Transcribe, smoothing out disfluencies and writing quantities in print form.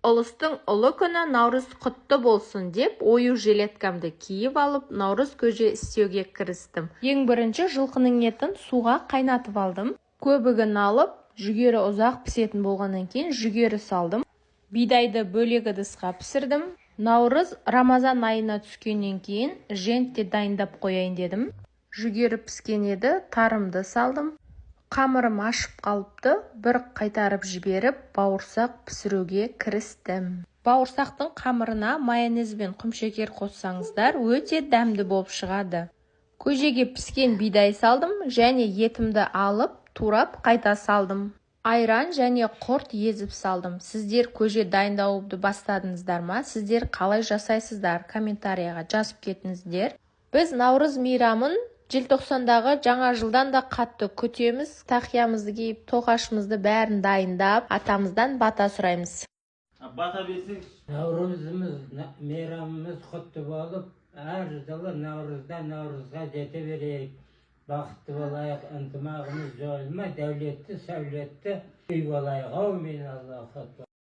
Ұлыстың ұлы күні Наурыз құтты болсын деп, ою жилеткамды киіп алып, Наурыз көже істеуге кірістім. Ең бірінші жылқының етін суға қайнатып алдым. Көбігін алып, жүгері ұзақ пісетін болғаннан кейін жүгері салдым. Бидайды бөлек ыдысқа пісірдім. Наурыз Рамазан айына түскеннен кейін жентте дайындап қояйын дедім. Жүгері піскен еді, тарымды салдым. Қамырым ашып қалыпты, бір қайтарып жіберіп, бауырсақ пісіруге кірістім. Бауырсақтың қамырына майонез бен құмшекер қоссаңыздар, өте дәмді болып шығады. Көжеге піскен бидай салдым және етімді алып, турап қайта салдым. Айран және құрт езіп салдым. Сіздер көже дайындауды бастадыңыздар ма? Сіздер қалай жасайсыздар? Комментарияға жазып кетіңіздер. Біз Наурыз мейрамын желтоқсандағы жаңа жылдан да қатты күтеміз. Тақиямызды киіп, тоқашымызды бәрін дайындап, атамыздан бата сұраймыз. Бата берсең, Наурызымыз, мейрамымыз құтты болып, әр жылы Наурызға жете берейік. Бақытты болайық, ынтымағымыз жойылмай, дәулетті, сәулетті үй болайық. Аумин, Аллах.